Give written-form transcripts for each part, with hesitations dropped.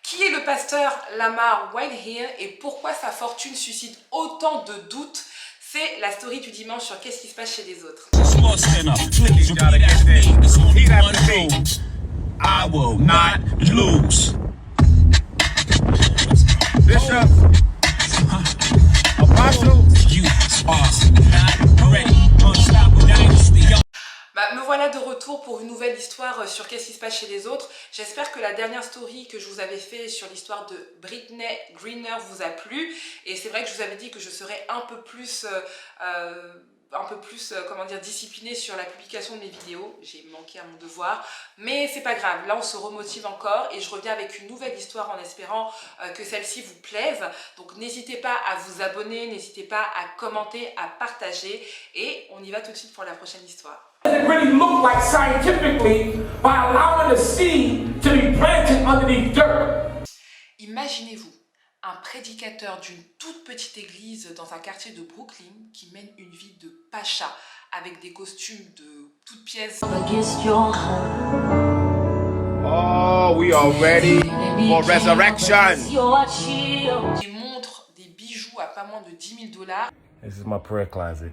Qui est le pasteur Lamar Whitehill et pourquoi sa fortune suscite autant de doutes? C'est la story du dimanche sur qu'est-ce qui se passe chez les autres. I will not lose. Bishop, Apostle, you are not ready. Unstoppable dynasty. Me voilà de retour pour une nouvelle histoire sur qu'est-ce qui se passe chez les autres. J'espère que la dernière story que je vous avais fait sur l'histoire de Brittney Griner vous a plu. Et c'est vrai que je vous avais dit que je serais un peu plus comment dire, disciplinée sur la publication de mes vidéos. J'ai manqué à mon devoir, mais c'est pas grave. Là, on se remotive encore et je reviens avec une nouvelle histoire en espérant que celle-ci vous plaise. Donc, n'hésitez pas à vous abonner, n'hésitez pas à commenter, à partager et on y va tout de suite pour la prochaine histoire. Does it really look like scientifically by allowing the seed to be planted underneath dirt? Imaginez-vous un prédicateur d'une toute petite église dans un quartier de Brooklyn qui mène une vie de pacha avec des costumes de toutes pièces. Oh, we are ready for resurrection. Des montres, des bijoux à pas moins de 10 000 $. This is my prayer closet.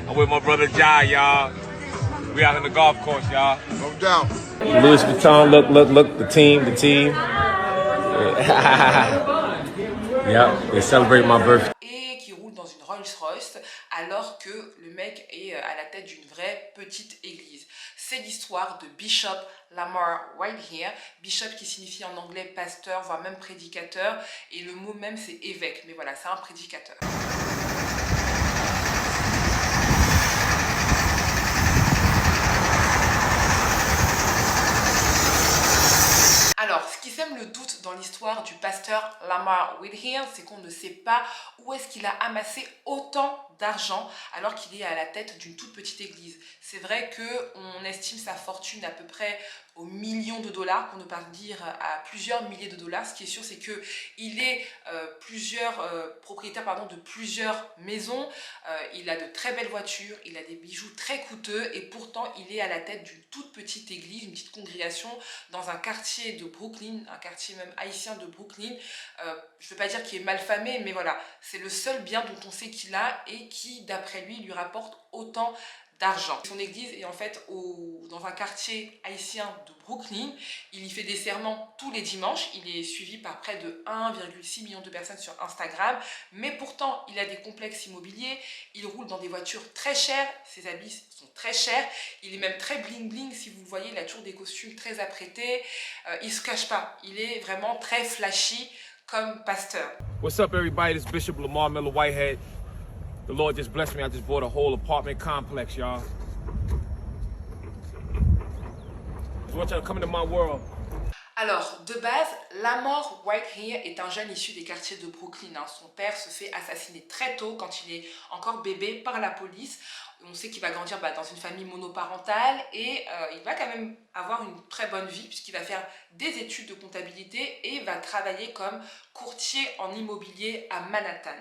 I'm with my brother Jai, y'all. We out in the golf course, y'all. No doubt. Louis Vuitton, look, the team. Yep, they celebrate my birthday. Et qui roule dans une Rolls-Royce alors que le mec est à la tête d'une vraie petite église. C'est l'histoire de Bishop Lamar Whitehill. Bishop qui signifie en anglais pasteur, voire même prédicateur. Et le mot même c'est évêque, mais voilà, c'est un prédicateur. Alors, ce qui sème le doute dans l'histoire du pasteur Lamar Whitehill, c'est qu'on ne sait pas où est-ce qu'il a amassé autant d'argent alors qu'il est à la tête d'une toute petite église. C'est vrai qu'on estime sa fortune à peu près aux millions de dollars, pour ne pas dire à plusieurs milliers de dollars. Ce qui est sûr, c'est qu'il est propriétaire de plusieurs maisons. Il a de très belles voitures, il a des bijoux très coûteux et pourtant il est à la tête d'une toute petite église, une petite congrégation dans un quartier de Brooklyn, un quartier même haïtien de Brooklyn. Je ne veux pas dire qu'il est mal famé, mais voilà, c'est le seul bien dont on sait qu'il a et qui, d'après lui rapporte autant d'argent. Son église est en fait dans un quartier haïtien de Brooklyn. Il y fait des serments tous les dimanches. Il est suivi par près de 1,6 million de personnes sur Instagram. Mais pourtant, il a des complexes immobiliers. Il roule dans des voitures très chères. Ses habits sont très chers. Il est même très bling bling. Si vous le voyez, il a toujours des costumes très apprêtés. Il ne se cache pas. Il est vraiment très flashy comme pasteur. What's up, everybody? This is Bishop Lamar Miller Whitehead. The Lord just blessed me. I just bought a whole apartment complex, y'all. I want y'all to come into my world. Alors, de base, Lamar Whitehill est un jeune issu des quartiers de Brooklyn. Son père se fait assassiner très tôt, quand il est encore bébé, par la police. On sait qu'il va grandir dans une famille monoparentale et il va quand même avoir une très bonne vie puisqu'il va faire des études de comptabilité et va travailler comme courtier en immobilier à Manhattan.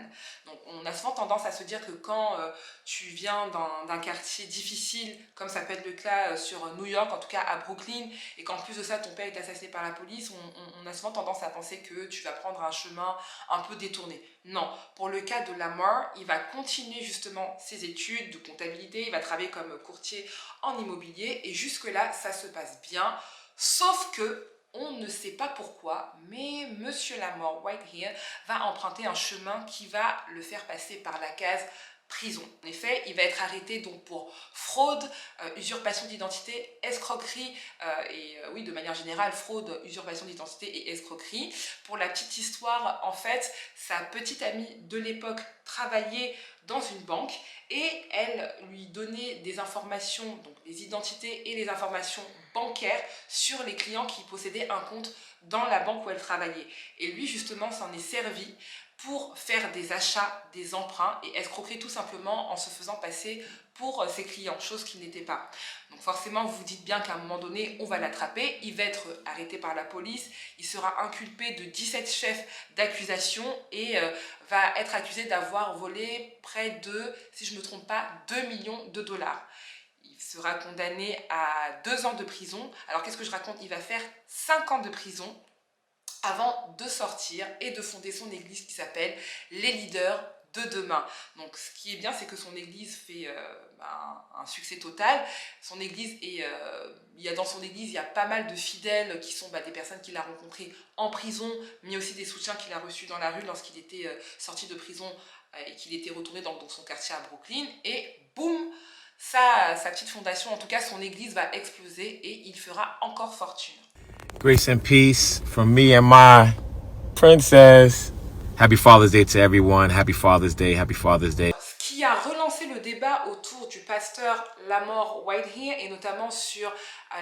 Donc on a souvent tendance à se dire que quand tu viens d'un quartier difficile, comme ça peut être le cas sur New York, en tout cas à Brooklyn, et qu'en plus de ça ton père est assassiné par la police, on a souvent tendance à penser que tu vas prendre un chemin un peu détourné. Non, pour le cas de Lamar, il va continuer justement ses études de comptabilité, il va travailler comme courtier en immobilier et jusque-là, ça se passe bien, sauf que on ne sait pas pourquoi, mais Monsieur Lamar Whitehill va emprunter un chemin qui va le faire passer par la case prison. En effet, il va être arrêté donc pour fraude, usurpation d'identité, escroquerie oui, de manière générale, fraude, usurpation d'identité et escroquerie. Pour la petite histoire, en fait, sa petite amie de l'époque travaillait dans une banque et elle lui donnait des informations, donc les identités et les informations bancaires sur les clients qui possédaient un compte dans la banque où elle travaillait. Et lui, justement, s'en est servi pour faire des achats, des emprunts et escroquer tout simplement en se faisant passer pour ses clients, chose qu'il n'était pas. Donc forcément, vous vous dites bien qu'à un moment donné, on va l'attraper, il va être arrêté par la police, il sera inculpé de 17 chefs d'accusation et va être accusé d'avoir volé près de, si je ne me trompe pas, 2 millions de dollars. Il sera condamné à 2 ans de prison. Alors qu'est-ce que je raconte? Il va faire 5 ans de prison avant de sortir et de fonder son église qui s'appelle Les Leaders de Demain. Donc ce qui est bien, c'est que son église fait un succès total. Son église dans son église, il y a pas mal de fidèles qui sont des personnes qu'il a rencontrées en prison, mais aussi des soutiens qu'il a reçus dans la rue lorsqu'il était sorti de prison et qu'il était retourné dans son quartier à Brooklyn. Et boum, sa petite fondation, en tout cas son église va exploser et il fera encore fortune. Grace and peace from me and my princess. Happy Father's Day to everyone. Happy Father's Day. Happy Father's Day. Ce qui a relancé le débat autour du pasteur Lamor Whitehair et notamment sur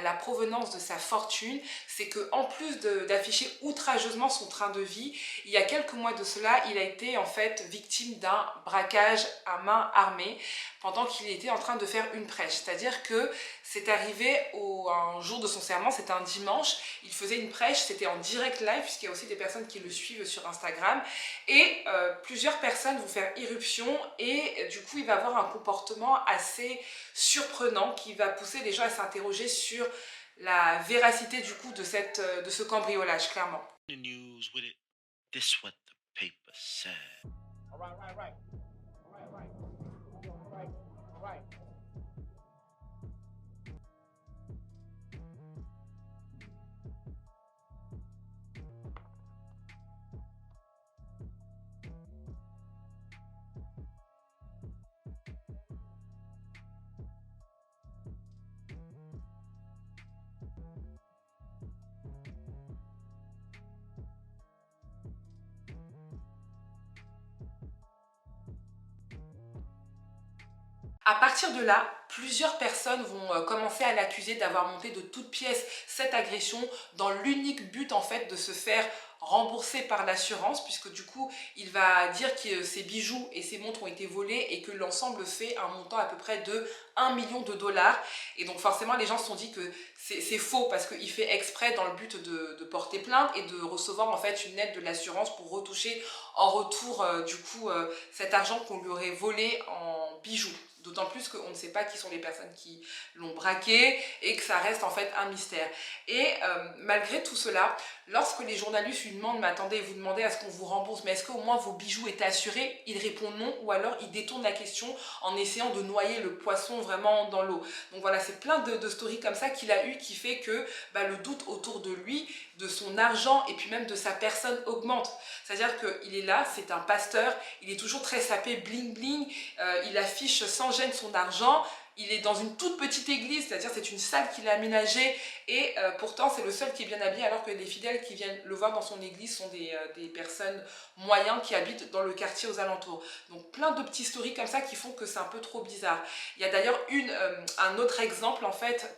la provenance de sa fortune, c'est qu'en plus d'afficher outrageusement son train de vie, il y a quelques mois de cela, il a été en fait victime d'un braquage à main armée pendant qu'il était en train de faire une prêche. C'est-à-dire que c'est arrivé un jour de son serment, c'était un dimanche, il faisait une prêche, c'était en direct live puisqu'il y a aussi des personnes qui le suivent sur Instagram et plusieurs personnes vont faire irruption et du coup il va avoir un comportement assez surprenant qui va pousser les gens à s'interroger sur la véracité du coup de ce cambriolage, clairement. The news with it. This what the paper said. All right. À partir de là, plusieurs personnes vont commencer à l'accuser d'avoir monté de toutes pièces cette agression dans l'unique but en fait de se faire rembourser par l'assurance, puisque du coup il va dire que ses bijoux et ses montres ont été volés et que l'ensemble fait un montant à peu près de 1 million de dollars. Et donc forcément les gens se sont dit que c'est faux parce qu'il fait exprès dans le but de porter plainte et de recevoir en fait une aide de l'assurance pour retoucher en retour cet argent qu'on lui aurait volé en bijoux. D'autant plus qu'on ne sait pas qui sont les personnes qui l'ont braqué et que ça reste en fait un mystère. Et malgré tout cela, lorsque les journalistes lui demandent « Mais attendez, vous demandez à ce qu'on vous rembourse, mais est-ce qu'au moins vos bijoux étaient assurés ?» Il répond non, ou alors il détourne la question en essayant de noyer le poisson vraiment dans l'eau. Donc voilà, c'est plein de stories comme ça qu'il a eu qui fait que le doute autour de lui, de son argent et puis même de sa personne augmente. C'est-à-dire qu'il est là, c'est un pasteur, il est toujours très sapé bling bling, il affiche sans gêne son argent. Il est dans une toute petite église, c'est-à-dire c'est une salle qu'il a aménagée et pourtant c'est le seul qui est bien habillé alors que les fidèles qui viennent le voir dans son église sont des personnes moyennes qui habitent dans le quartier aux alentours. Donc plein de petites stories comme ça qui font que c'est un peu trop bizarre. Il y a d'ailleurs un autre exemple en fait,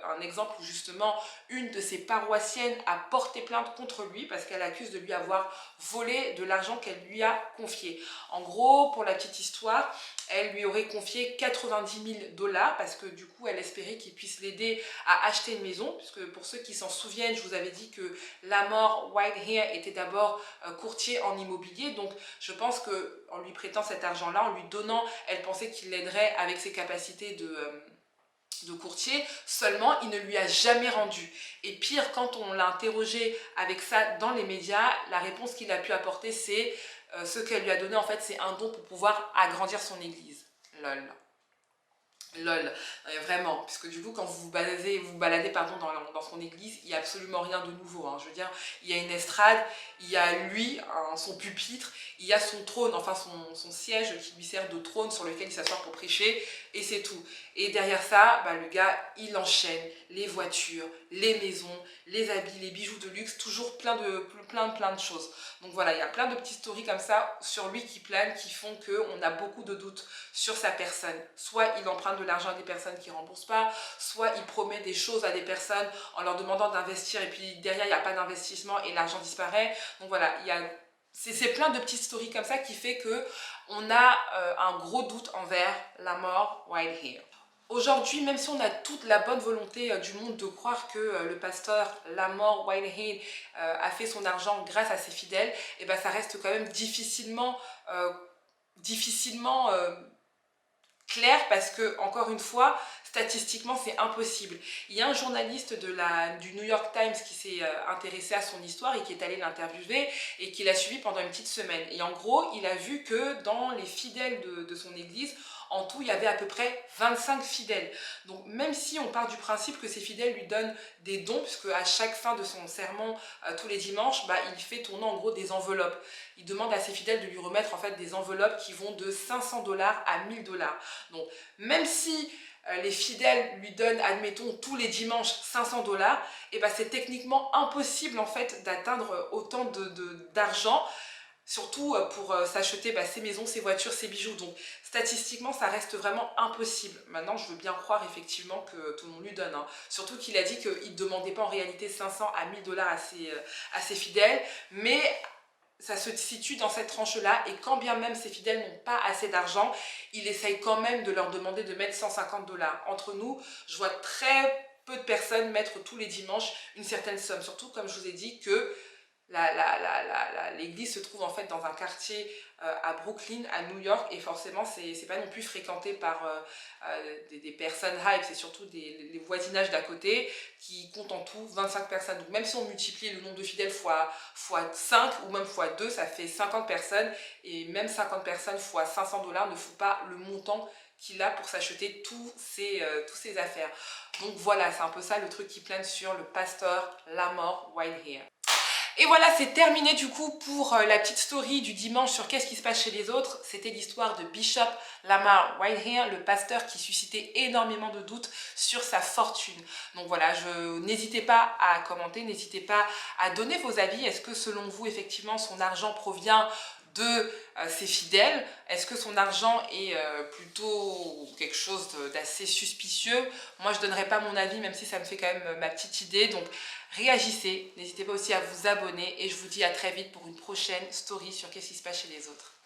un exemple où justement une de ses paroissiennes a porté plainte contre lui parce qu'elle accuse de lui avoir volé de l'argent qu'elle lui a confié. En gros, pour la petite histoire, elle lui aurait confié 90 000 dollars parce que du coup elle espérait qu'il puisse l'aider à acheter une maison, puisque pour ceux qui s'en souviennent, je vous avais dit que Lamor Whitehair était d'abord courtier en immobilier, donc je pense qu'en lui prêtant cet argent-là, en lui donnant, elle pensait qu'il l'aiderait avec ses capacités de courtier, seulement il ne lui a jamais rendu. Et pire, quand on l'a interrogé avec ça dans les médias, la réponse qu'il a pu apporter c'est ce qu'elle lui a donné en fait c'est un don pour pouvoir agrandir son église. Lol, vraiment, puisque du coup quand vous vous baladez dans son église, il n'y a absolument rien de nouveau, hein. Je veux dire, il y a une estrade, il y a lui, son pupitre, il y a son trône, enfin son siège qui lui sert de trône sur lequel il s'assoit pour prêcher, et c'est tout. Et derrière ça, le gars, il enchaîne les voitures, les maisons, les habits, les bijoux de luxe, toujours plein de choses. Donc voilà, il y a plein de petites stories comme ça sur lui qui planent, qui font qu'on a beaucoup de doutes sur sa personne. Soit il emprunte de l'argent à des personnes qui ne remboursent pas, soit il promet des choses à des personnes en leur demandant d'investir et puis derrière il n'y a pas d'investissement et l'argent disparaît. Donc voilà, c'est plein de petites stories comme ça qui fait qu'on a un gros doute envers Lamor Whitehair. Aujourd'hui, même si on a toute la bonne volonté du monde de croire que le pasteur Lamor Whitehair a fait son argent grâce à ses fidèles, et ça reste quand même difficilement clair parce que, encore une fois, statistiquement, c'est impossible. Il y a un journaliste du New York Times qui s'est intéressé à son histoire et qui est allé l'interviewer et qui l'a suivi pendant une petite semaine. Et en gros, il a vu que dans les fidèles de son église, en tout, il y avait à peu près 25 fidèles. Donc, même si on part du principe que ces fidèles lui donnent des dons, puisque à chaque fin de son sermon, tous les dimanches, il fait tourner en gros des enveloppes. Il demande à ses fidèles de lui remettre en fait des enveloppes qui vont de 500 $ à 1000 $. Donc, même si les fidèles lui donnent, admettons, tous les dimanches 500 $, et c'est techniquement impossible en fait d'atteindre autant d'argent, surtout pour s'acheter ses maisons, ses voitures, ses bijoux. Donc statistiquement, ça reste vraiment impossible. Maintenant, je veux bien croire effectivement que tout le monde lui donne. Surtout qu'il a dit qu'il ne demandait pas en réalité 500 à 1000 $ à ses fidèles, mais ça se situe dans cette tranche-là, et quand bien même ces fidèles n'ont pas assez d'argent, il essaye quand même de leur demander de mettre 150 $. Entre nous, je vois très peu de personnes mettre tous les dimanches une certaine somme, surtout comme je vous ai dit que l'église se trouve en fait dans un quartier à Brooklyn, à New York, et forcément c'est pas non plus fréquenté par des personnes hype, c'est surtout les voisinages d'à côté qui comptent en tout 25 personnes. Donc même si on multiplie le nombre de fidèles fois 5 ou même fois 2, ça fait 50 personnes, et même 50 personnes fois 500 $ ne font pas le montant qu'il a pour s'acheter tous ses affaires. Donc voilà, c'est un peu ça le truc qui plane sur le pasteur Lamar Whitehair. Et voilà, c'est terminé du coup pour la petite story du dimanche sur qu'est-ce qui se passe chez les autres. C'était l'histoire de Bishop Lamar Whitehair, le pasteur qui suscitait énormément de doutes sur sa fortune. Donc voilà, n'hésitez pas à commenter, n'hésitez pas à donner vos avis. Est-ce que selon vous, effectivement, son argent provient de ses fidèles? Est-ce que son argent est plutôt quelque chose d'assez suspicieux? Moi, je ne donnerai pas mon avis, même si ça me fait quand même ma petite idée. Donc, réagissez. N'hésitez pas aussi à vous abonner. Et je vous dis à très vite pour une prochaine story sur qu'est-ce qui se passe chez les autres.